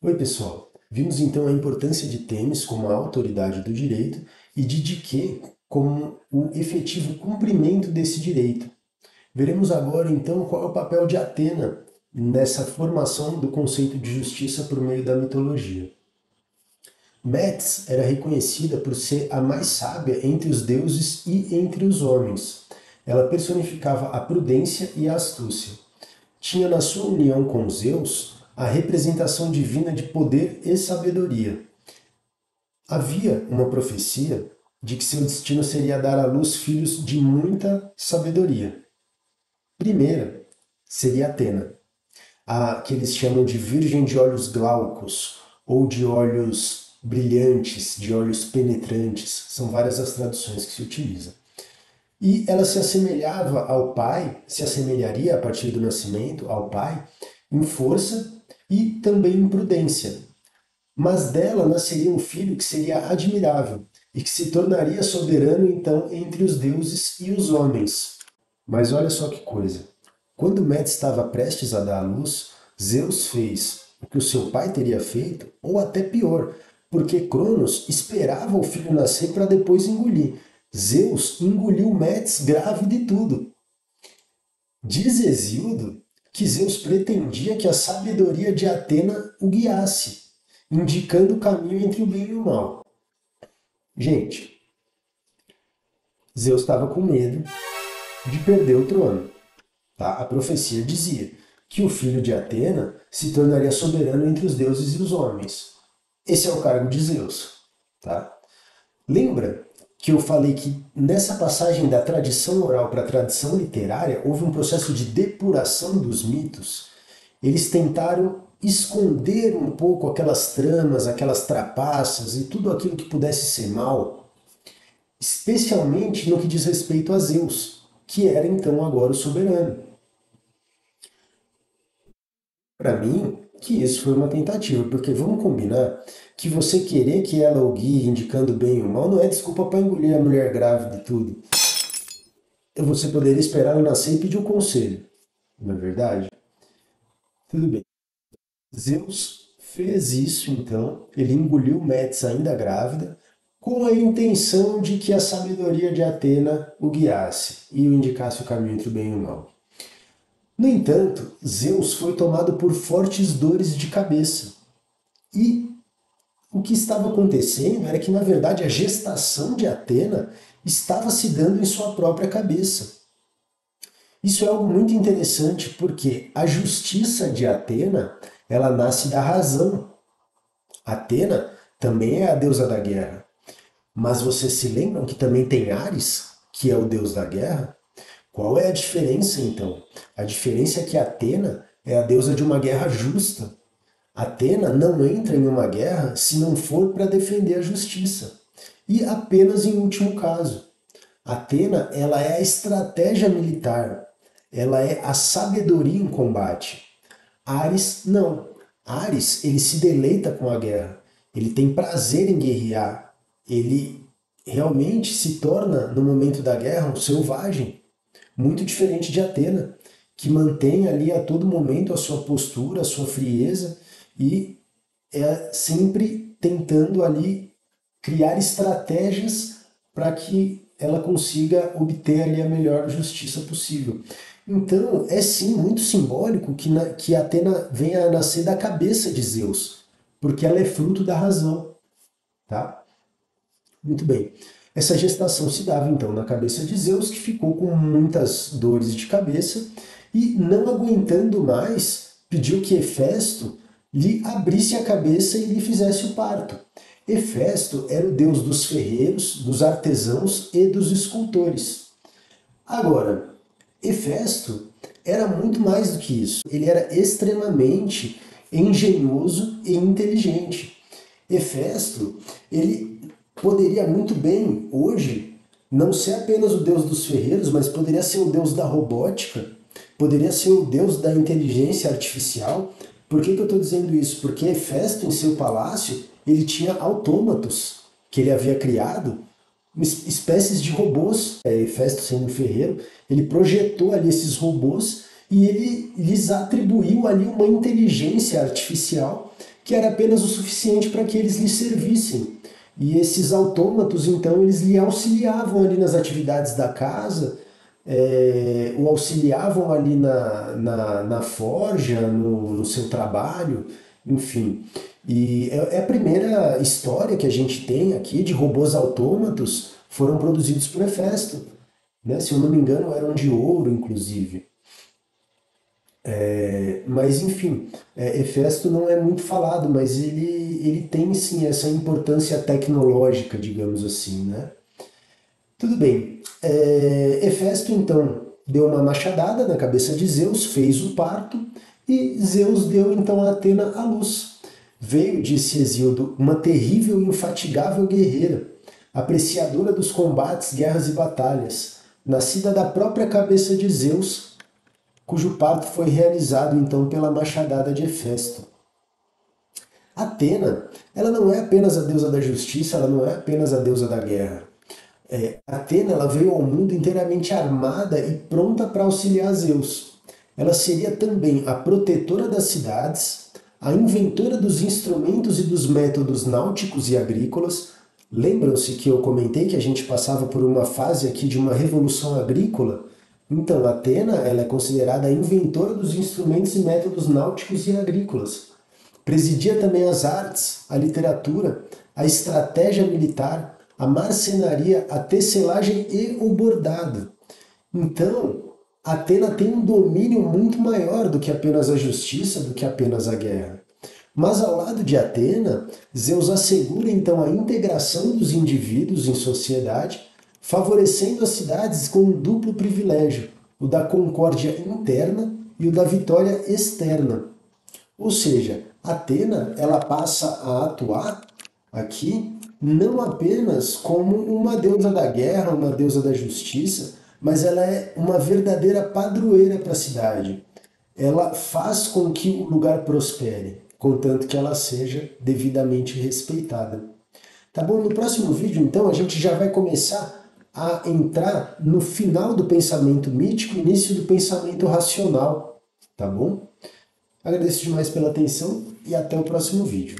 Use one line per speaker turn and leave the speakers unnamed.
Oi, pessoal. Vimos então a importância de Themis como a autoridade do direito e de Dike como o efetivo cumprimento desse direito. Veremos agora então qual é o papel de Atena nessa formação do conceito de justiça por meio da mitologia. Metis era reconhecida por ser a mais sábia entre os deuses e entre os homens. Ela personificava a prudência e a astúcia. Tinha na sua união com Zeus a representação divina de poder e sabedoria. Havia uma profecia de que seu destino seria dar à luz filhos de muita sabedoria. Primeira seria Atena, a que eles chamam de virgem de olhos glaucos ou de olhos brilhantes, de olhos penetrantes. São várias as traduções que se utilizam. E ela se assemelhava ao pai, se assemelharia a partir do nascimento ao pai, em força e também em prudência. Mas dela nasceria um filho que seria admirável e que se tornaria soberano então entre os deuses e os homens. Mas olha só que coisa. Quando Metis estava prestes a dar à luz, Zeus fez o que o seu pai teria feito, ou até pior, porque Cronos esperava o filho nascer para depois engolir. Zeus engoliu Metis grávida e tudo. Diz Hesíodo que Zeus pretendia que a sabedoria de Atena o guiasse, indicando o caminho entre o bem e o mal. Gente, Zeus estava com medo de perder o trono. Tá? A profecia dizia que o filho de Atena se tornaria soberano entre os deuses e os homens. Esse é o cargo de Zeus. Tá? Lembra que eu falei que nessa passagem da tradição oral para a tradição literária houve um processo de depuração dos mitos? Eles tentaram esconder um pouco aquelas tramas, aquelas trapaças e tudo aquilo que pudesse ser mal, especialmente no que diz respeito a Zeus, que era então agora o soberano. Para mim, que isso foi uma tentativa, porque vamos combinar que você querer que ela o guie indicando bem ou mal não é desculpa para engolir a mulher grávida e tudo. Você poderia esperar ela nascer e pedir um conselho, não é verdade? Tudo bem. Zeus fez isso então, ele engoliu Metis ainda grávida, com a intenção de que a sabedoria de Atena o guiasse e o indicasse o caminho entre o bem e o mal. No entanto, Zeus foi tomado por fortes dores de cabeça. E o que estava acontecendo era que, na verdade, a gestação de Atena estava se dando em sua própria cabeça. Isso é algo muito interessante porque a justiça de Atena, ela nasce da razão. Atena também é a deusa da guerra. Mas vocês se lembram que também tem Ares, que é o deus da guerra? Qual é a diferença então? A diferença é que Atena é a deusa de uma guerra justa. Atena não entra em uma guerra se não for para defender a justiça. E apenas em último caso. Atena, ela é a estratégia militar. Ela é a sabedoria em combate. Ares, não. Ares, ele se deleita com a guerra. Ele tem prazer em guerrear. Ele realmente se torna, no momento da guerra, um selvagem. Muito diferente de Atena, que mantém ali a todo momento a sua postura, a sua frieza e é sempre tentando ali criar estratégias para que ela consiga obter ali a melhor justiça possível. Então, é sim muito simbólico que Atena venha a nascer da cabeça de Zeus, porque ela é fruto da razão, tá? Muito bem. Essa gestação se dava então na cabeça de Zeus, que ficou com muitas dores de cabeça e, não aguentando mais, pediu que Hefesto lhe abrisse a cabeça e lhe fizesse o parto. Hefesto era o deus dos ferreiros, dos artesãos e dos escultores. Agora, Hefesto era muito mais do que isso. Ele era extremamente engenhoso e inteligente. Hefesto, ele poderia muito bem, hoje, não ser apenas o deus dos ferreiros, mas poderia ser o deus da robótica, poderia ser o deus da inteligência artificial. Por que eu estou dizendo isso? Porque Hefesto, em seu palácio, ele tinha autômatos que ele havia criado, espécies de robôs. Hefesto, sendo um ferreiro, ele projetou ali esses robôs e ele lhes atribuiu ali uma inteligência artificial que era apenas o suficiente para que eles lhe servissem. E esses autômatos, então, eles lhe auxiliavam ali nas atividades da casa, o auxiliavam ali na forja, no seu trabalho, enfim. E é a primeira história que a gente tem aqui de robôs autômatos foram produzidos por Hefesto, né? Se eu não me engano, eram de ouro, inclusive. Mas, enfim, Hefesto não é muito falado, mas ele tem sim essa importância tecnológica, digamos assim, né? Tudo bem. Hefesto, então, deu uma machadada na cabeça de Zeus, fez o parto, e Zeus deu então a Atena à luz. Veio, disse Hesíodo, uma terrível e infatigável guerreira, apreciadora dos combates, guerras e batalhas, nascida da própria cabeça de Zeus, cujo parto foi realizado então pela machadada de Hefesto. Atena, ela não é apenas a deusa da justiça, ela não é apenas a deusa da guerra. Atena, ela veio ao mundo inteiramente armada e pronta para auxiliar Zeus. Ela seria também a protetora das cidades, a inventora dos instrumentos e dos métodos náuticos e agrícolas. Lembram-se que eu comentei que a gente passava por uma fase aqui de uma revolução agrícola? Então, Atena, ela é considerada a inventora dos instrumentos e métodos náuticos e agrícolas. Presidia também as artes, a literatura, a estratégia militar, a marcenaria, a tecelagem e o bordado. Então, Atena tem um domínio muito maior do que apenas a justiça, do que apenas a guerra. Mas ao lado de Atena, Zeus assegura então a integração dos indivíduos em sociedade, favorecendo as cidades com um duplo privilégio, o da concórdia interna e o da vitória externa. Ou seja, Atena, ela passa a atuar aqui não apenas como uma deusa da guerra, uma deusa da justiça, mas ela é uma verdadeira padroeira para a cidade. Ela faz com que o lugar prospere, contanto que ela seja devidamente respeitada. Tá bom? No próximo vídeo, então, a gente já vai começar a entrar no final do pensamento mítico, início do pensamento racional. Tá bom? Agradeço demais pela atenção e até o próximo vídeo.